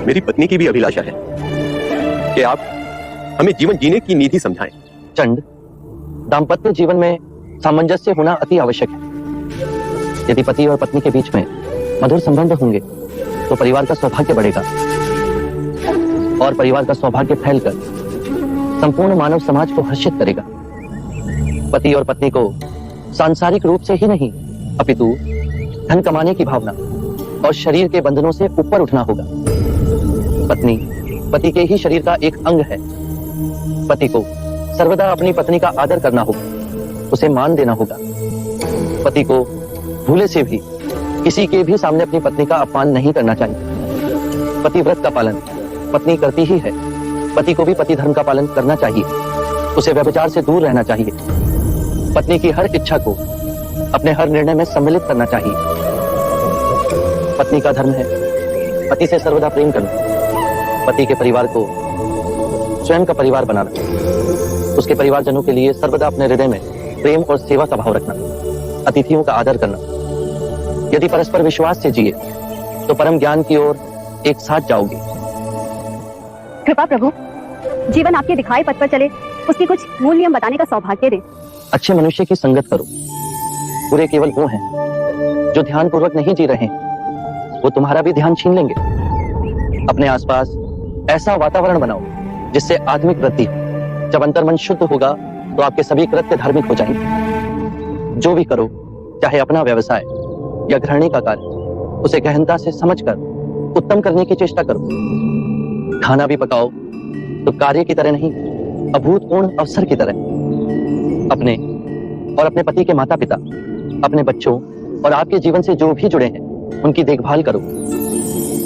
मेरी पत्नी की भी अभिलाषा है कि आप हमें जीवन जीने की नीति समझाएं। चंड, दाम्पत्य जीवन में सामंजस्य होना अति आवश्यक है। यदि पति और पत्नी के बीच में मधुर संबंध होंगे तो परिवार का सौभाग्य बढ़ेगा और परिवार का सौभाग्य फैलकर संपूर्ण मानव समाज को हर्षित करेगा। पति और पत्नी को सांसारिक रूप से ही नहीं अपितु धन कमाने की भावना और शरीर के बंधनों से ऊपर उठना होगा। पत्नी पति के ही शरीर का एक अंग है। पति को सर्वदा अपनी पत्नी का आदर करना होगा, उसे मान देना होगा। पति को भूले से भी किसी के भी सामने अपनी पत्नी का अपमान नहीं करना चाहिए। पतिव्रत का पालन पत्नी करती ही है, पति को भी पति धर्म का पालन करना चाहिए। उसे व्यभिचार से दूर रहना चाहिए। पत्नी की हर इच्छा को अपने हर निर्णय में सम्मिलित करना चाहिए। पत्नी का धर्म है पति से सर्वदा प्रेम करना, पति के परिवार को स्वयं का परिवार बनाना, उसके परिवारजनों के लिए सर्वदा अपने हृदय में प्रेम और सेवा का भाव रखना, अतिथियों का आदर करना। यदि परस्पर विश्वास से जिए तो परम ज्ञान की ओर एक साथ जाओगे। कृपा प्रभु, जीवन आपके दिखाए पथ पर चले, उसके कुछ मूल नियम बताने का सौभाग्य दे। अच्छे मनुष्य की संगत करो। बुरे केवल वो हैं जो ध्यान पूर्वक नहीं जी रहे, वो तुम्हारा भी ध्यान छीन लेंगे। अपने आसपास ऐसा वातावरण बनाओ जिससे आत्मिक वृद्धि हो। जब अंतर्मन शुद्ध होगा तो आपके सभी कृत्य धार्मिक हो जाएंगे। जो भी करो, चाहे अपना व्यवसाय या गृहिणी का कार्य, उसे गहनता से समझकर उत्तम करने की चेष्टा करो। खाना भी पकाओ तो कार्य की तरह नहीं, अभूतपूर्ण अवसर की तरह। अपने और अपने पति के माता पिता, अपने बच्चों और आपके जीवन से जो भी जुड़े हैं उनकी देखभाल करो।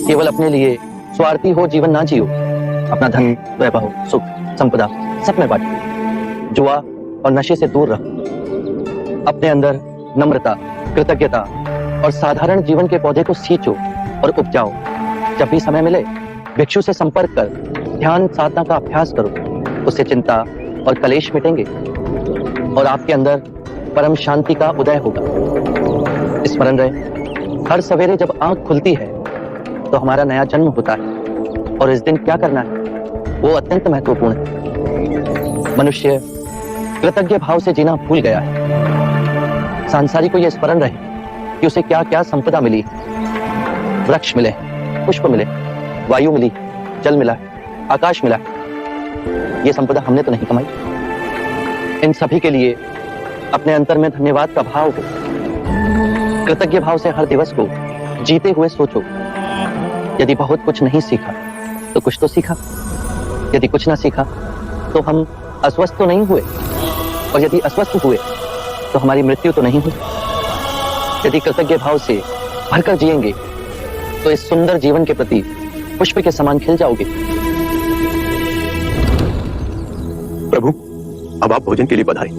केवल अपने लिए स्वार्थी हो जीवन ना जियो। अपना धन, वैभव, सुख, संपदा सब में बांटो। जुआ और नशे से दूर रहो। अपने अंदर नम्रता, कृतज्ञता और साधारण जीवन के पौधे को सींचो और उपजाओ। जब भी समय मिले भिक्षु से संपर्क कर ध्यान साधना का अभ्यास करो। उससे चिंता और कलेश मिटेंगे और आपके अंदर परम शांति का उदय होगा। स्मरण रहे, हर सवेरे जब आंख खुलती है तो हमारा नया जन्म होता है और इस दिन क्या करना है वो अत्यंत महत्वपूर्ण है। मनुष्य कृतज्ञ भाव से जीना भूल गया है। सांसारिक को यह स्मरण रहे कि उसे क्या क्या संपदा मिली। वृक्ष मिले, पुष्प मिले, वायु मिली, जल मिला, आकाश मिला। ये संपदा हमने तो नहीं कमाई। इन सभी के लिए अपने अंतर में धन्यवाद का भाव हो। कृतज्ञ भाव से हर दिवस को जीते हुए सोचो। यदि बहुत कुछ नहीं सीखा तो कुछ तो सीखा। यदि कुछ ना सीखा तो हम अस्वस्थ तो नहीं हुए, और यदि अस्वस्थ हुए तो हमारी मृत्यु तो नहीं हुई। यदि कृतज्ञ भाव से भरकर जिएंगे तो इस सुंदर जीवन के प्रति पुष्प के समान खिल जाओगे। प्रभु, अब आप भोजन के लिए पधारें।